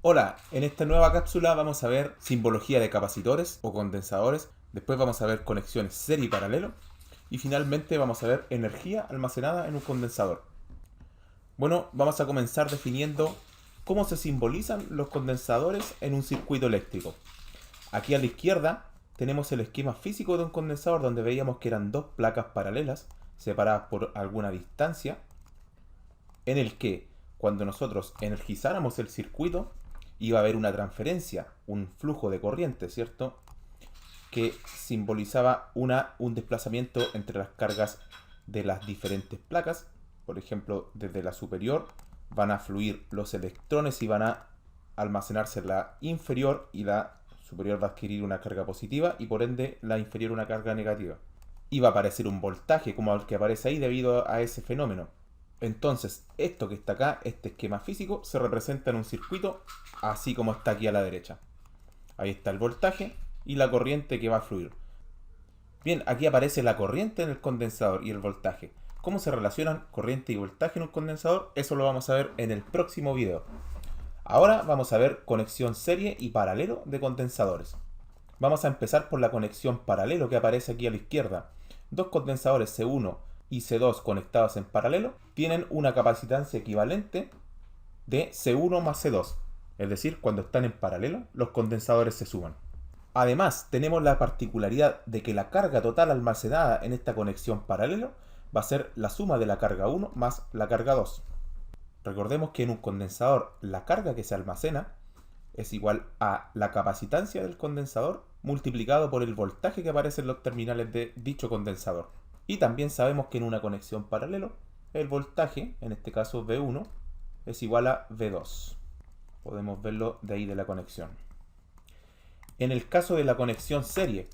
Hola, en esta nueva cápsula vamos a ver simbología de capacitores o condensadores, después vamos a ver conexiones serie y paralelo y finalmente vamos a ver energía almacenada en un condensador. Bueno, vamos a comenzar definiendo cómo se simbolizan los condensadores en un circuito eléctrico. Aquí a la izquierda tenemos el esquema físico de un condensador donde veíamos que eran dos placas paralelas separadas por alguna distancia, en el que cuando nosotros energizáramos el circuito iba a haber una transferencia, un flujo de corriente, ¿cierto? Que simbolizaba un desplazamiento entre las cargas de las diferentes placas. Por ejemplo, desde la superior van a fluir los electrones y van a almacenarse en la inferior, y la superior va a adquirir una carga positiva y por ende la inferior una carga negativa. Y va a aparecer un voltaje como el que aparece ahí debido a ese fenómeno. Entonces, esto que está acá, este esquema físico, se representa en un circuito así como está aquí a la derecha. Ahí está el voltaje y la corriente que va a fluir. Bien, aquí aparece la corriente en el condensador y el voltaje. ¿Cómo se relacionan corriente y voltaje en un condensador? Eso lo vamos a ver en el próximo video. Ahora vamos a ver conexión serie y paralelo de condensadores. Vamos a empezar por la conexión paralelo que aparece aquí a la izquierda. Dos condensadores C1 y C2 conectados en paralelo tienen una capacitancia equivalente de C1 más C2. Es decir, cuando están en paralelo, los condensadores se suman. Además, tenemos la particularidad de que la carga total almacenada en esta conexión paralelo va a ser la suma de la carga 1 más la carga 2. Recordemos que en un condensador la carga que se almacena es igual a la capacitancia del condensador multiplicado por el voltaje que aparece en los terminales de dicho condensador. Y también sabemos que en una conexión paralelo el voltaje, en este caso V1, es igual a V2. Podemos verlo de ahí de la conexión. En el caso de la conexión serie,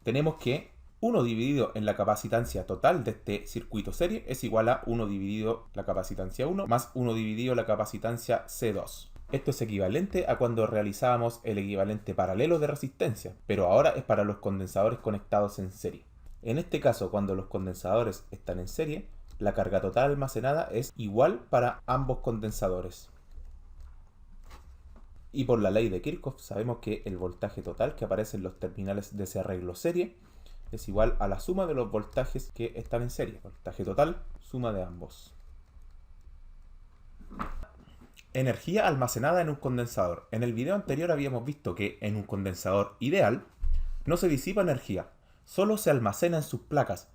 tenemos que 1 dividido en la capacitancia total de este circuito serie es igual a 1 dividido la capacitancia 1 más 1 dividido la capacitancia C2. Esto es equivalente a cuando realizábamos el equivalente paralelo de resistencia, pero ahora es para los condensadores conectados en serie. En este caso, cuando los condensadores están en serie, la carga total almacenada es igual para ambos condensadores. Y por la ley de Kirchhoff sabemos que el voltaje total que aparece en los terminales de ese arreglo serie es igual a la suma de los voltajes que están en serie. Voltaje total, suma de ambos. Energía almacenada en un condensador. En el video anterior habíamos visto que en un condensador ideal no se disipa energía, solo se almacena en sus placas.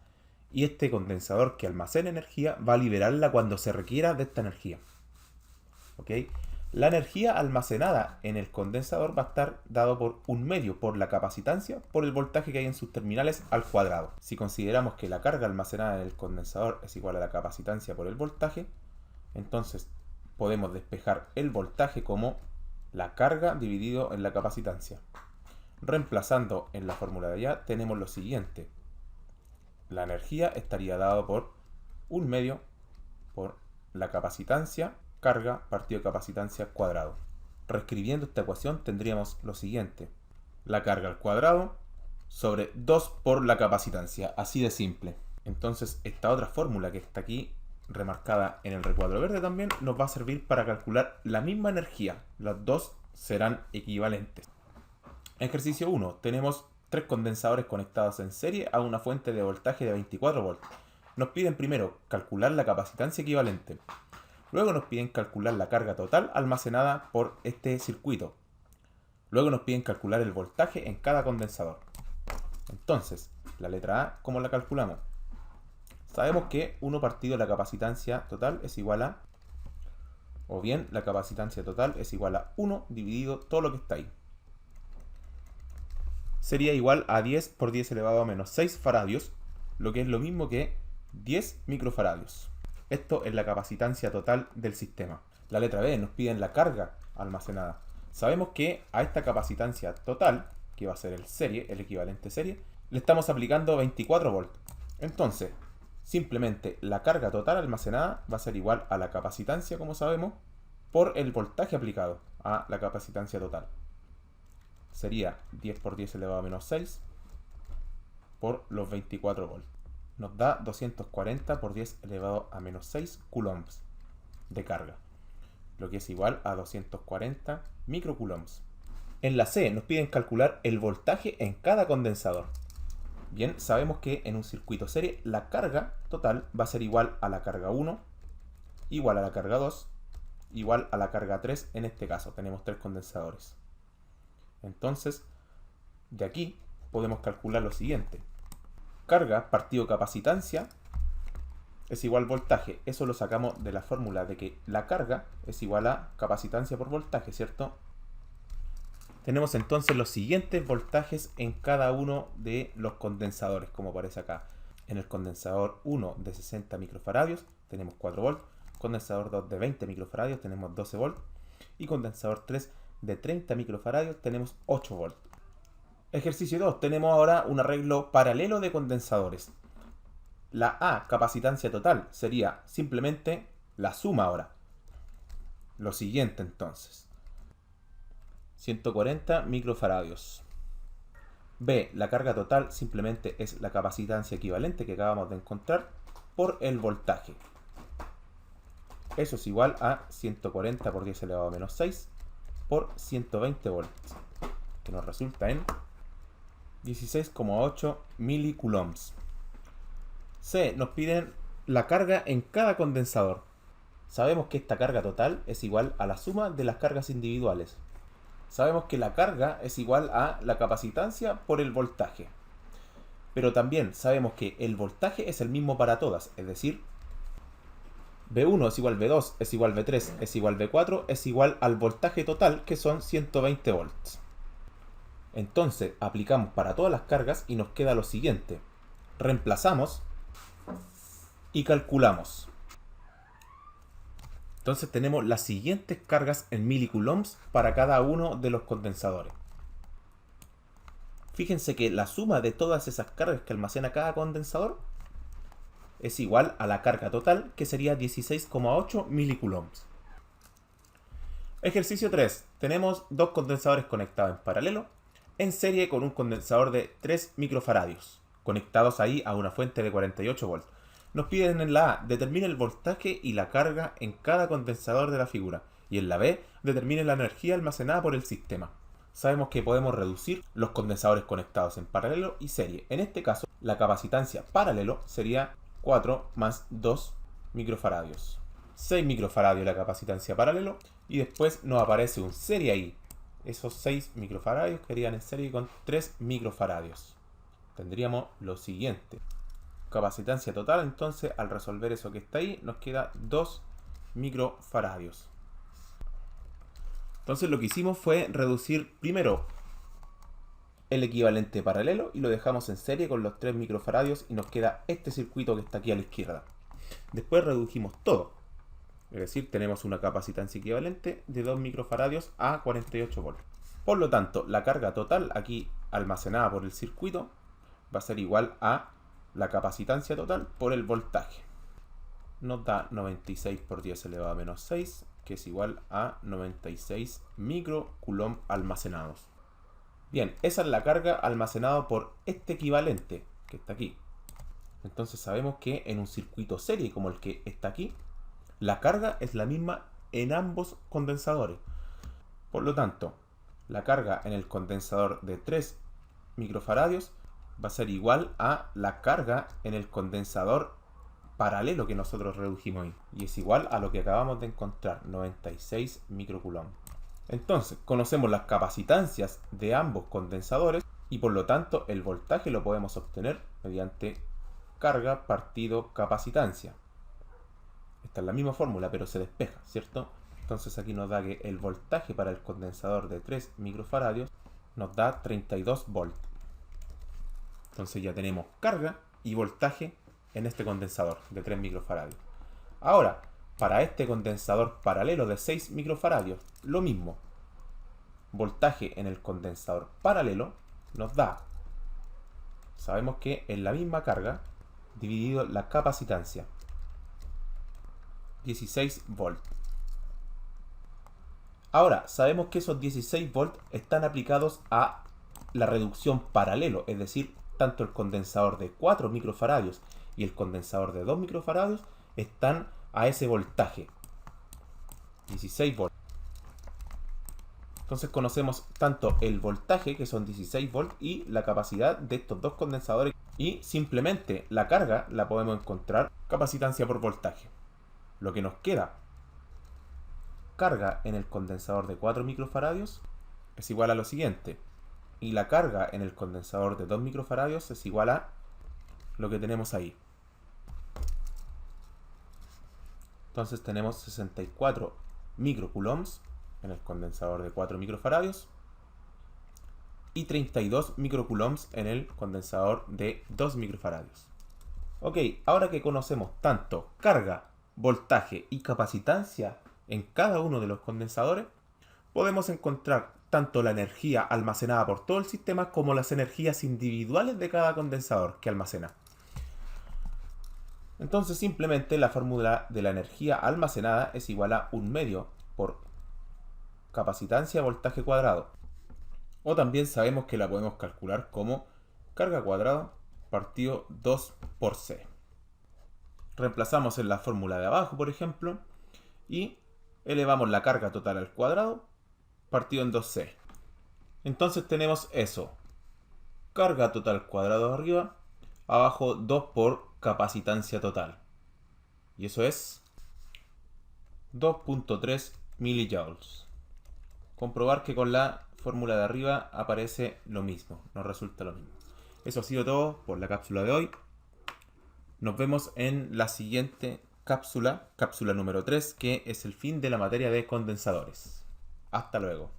Y este condensador que almacena energía va a liberarla cuando se requiera de esta energía. ¿Ok? La energía almacenada en el condensador va a estar dado por un medio por la capacitancia por el voltaje que hay en sus terminales al cuadrado. Si consideramos que la carga almacenada en el condensador es igual a la capacitancia por el voltaje, entonces podemos despejar el voltaje como la carga dividido en la capacitancia. Reemplazando en la fórmula de allá tenemos lo siguiente. La energía estaría dado por un medio por la capacitancia carga partido capacitancia cuadrado. Reescribiendo esta ecuación tendríamos lo siguiente. La carga al cuadrado sobre 2 por la capacitancia. Así de simple. Entonces esta otra fórmula que está aquí remarcada en el recuadro verde también nos va a servir para calcular la misma energía. Las dos serán equivalentes. Ejercicio 1. Tenemos 3 condensadores conectados en serie a una fuente de voltaje de 24 volts. Nos piden primero calcular la capacitancia equivalente. Luego nos piden calcular la carga total almacenada por este circuito. Luego nos piden calcular el voltaje en cada condensador. Entonces, la letra A, ¿cómo la calculamos? Sabemos que 1 partido la capacitancia total es igual a, o bien la capacitancia total es igual a 1 dividido todo lo que está ahí. Sería igual a 10 por 10 elevado a menos 6 faradios, lo que es lo mismo que 10 microfaradios. Esto es la capacitancia total del sistema. La letra B nos piden la carga almacenada. Sabemos que a esta capacitancia total, que va a ser el serie, el equivalente serie, le estamos aplicando 24 volts. Entonces, simplemente la carga total almacenada va a ser igual a la capacitancia, como sabemos, por el voltaje aplicado a la capacitancia total. Sería 10 por 10 elevado a menos 6 por los 24 volts. Nos da 240 por 10 elevado a menos 6 coulombs de carga. lo que es igual a 240 microcoulombs. En la C nos piden calcular el voltaje en cada condensador. Bien, sabemos que en un circuito serie la carga total va a ser igual a la carga 1, igual a la carga 2, igual a la carga 3. En este caso tenemos 3 condensadores. Entonces, de aquí podemos calcular lo siguiente. Carga partido capacitancia es igual voltaje. Eso lo sacamos de la fórmula de que la carga es igual a capacitancia por voltaje, ¿cierto? Tenemos entonces los siguientes voltajes en cada uno de los condensadores, como aparece acá. En el condensador 1 de 60 microfaradios tenemos 4 volts, condensador 2 de 20 microfaradios tenemos 12 volts y condensador 3 de 30 microfaradios tenemos 8 volts. Ejercicio 2. Tenemos ahora un arreglo paralelo de condensadores. La A, capacitancia total, sería simplemente la suma ahora. Lo siguiente entonces. 140 microfaradios. B, la carga total simplemente es la capacitancia equivalente que acabamos de encontrar por el voltaje. Eso es igual a 140 por 10 elevado a menos 6 por 120 volts, que nos resulta en 16,8 milicoulombs. C, nos piden la carga en cada condensador. Sabemos que esta carga total es igual a la suma de las cargas individuales. Sabemos que la carga es igual a la capacitancia por el voltaje. Pero también sabemos que el voltaje es el mismo para todas, es decir, V1 es igual V2, es igual V3, es igual V4, es igual al voltaje total, que son 120 volts. Entonces aplicamos para todas las cargas y nos queda lo siguiente. Reemplazamos y calculamos. Entonces tenemos las siguientes cargas en milicoulombs para cada uno de los condensadores. Fíjense que la suma de todas esas cargas que almacena cada condensador es igual a la carga total, que sería 16,8 milicoulombs. Ejercicio 3. Tenemos dos condensadores conectados en paralelo, en serie con un condensador de 3 microfaradios, conectados ahí a una fuente de 48 volts. Nos piden en la A, determine el voltaje y la carga en cada condensador de la figura. Y en la B, determine la energía almacenada por el sistema. Sabemos que podemos reducir los condensadores conectados en paralelo y serie. En este caso, la capacitancia paralelo sería 4 más 2 microfaradios. 6 microfaradios la capacitancia paralelo. Y después nos aparece un serie ahí. Esos 6 microfaradios quedarían en serie con 3 microfaradios. Tendríamos lo siguiente. Capacitancia total, entonces al resolver eso que está ahí, nos queda 2 microfaradios. Entonces lo que hicimos fue reducir primero el equivalente paralelo y lo dejamos en serie con los 3 microfaradios y nos queda este circuito que está aquí a la izquierda. Después redujimos todo. Es decir, tenemos una capacitancia equivalente de 2 microfaradios a 48 volts. Por lo tanto, la carga total aquí almacenada por el circuito va a ser igual a la capacitancia total por el voltaje. Nos da 96 por 10 elevado a menos 6, que es igual a 96 microcoulomb almacenados. Bien, esa es la carga almacenada por este equivalente que está aquí. Entonces sabemos que en un circuito serie como el que está aquí, la carga es la misma en ambos condensadores. Por lo tanto, la carga en el condensador de 3 microfaradios va a ser igual a la carga en el condensador paralelo que nosotros redujimos ahí. Y es igual a lo que acabamos de encontrar, 96 microcoulomb. Entonces, conocemos las capacitancias de ambos condensadores y por lo tanto el voltaje lo podemos obtener mediante carga partido capacitancia. Esta es la misma fórmula, pero se despeja, ¿cierto? Entonces aquí nos da que el voltaje para el condensador de 3 microfaradios nos da 32 volts. Entonces ya tenemos carga y voltaje en este condensador de 3 microfaradios. Ahora, para este condensador paralelo de 6 microfaradios, lo mismo. Voltaje en el condensador paralelo nos da, sabemos que es la misma carga dividido la capacitancia, 16 volts. Ahora, sabemos que esos 16 volts están aplicados a la reducción paralelo, es decir, tanto el condensador de 4 microfaradios y el condensador de 2 microfaradios están a ese voltaje. 16 volts. Entonces conocemos tanto el voltaje, que son 16 volts, y la capacidad de estos dos condensadores. Y simplemente la carga la podemos encontrar capacitancia por voltaje. Lo que nos queda, carga en el condensador de 4 microfaradios es igual a lo siguiente. Y la carga en el condensador de 2 microfaradios es igual a lo que tenemos ahí. Entonces tenemos 64 microcoulombs en el condensador de 4 microfaradios y 32 microcoulombs en el condensador de 2 microfaradios. Ok, ahora que conocemos tanto carga, voltaje y capacitancia en cada uno de los condensadores, podemos encontrar tanto la energía almacenada por todo el sistema como las energías individuales de cada condensador que almacena. Entonces simplemente la fórmula de la energía almacenada es igual a 1/2 por capacitancia voltaje cuadrado. O también sabemos que la podemos calcular como carga cuadrada partido 2 por C. Reemplazamos en la fórmula de abajo, por ejemplo, y elevamos la carga total al cuadrado partido en 2C. Entonces tenemos eso. Carga total cuadrado arriba, abajo 2 por capacitancia total. Y eso es 2.3 millijoules. Comprobar que con la fórmula de arriba aparece lo mismo, nos resulta lo mismo. Eso ha sido todo por la cápsula de hoy. Nos vemos en la siguiente cápsula número 3, que es el fin de la materia de condensadores. Hasta luego.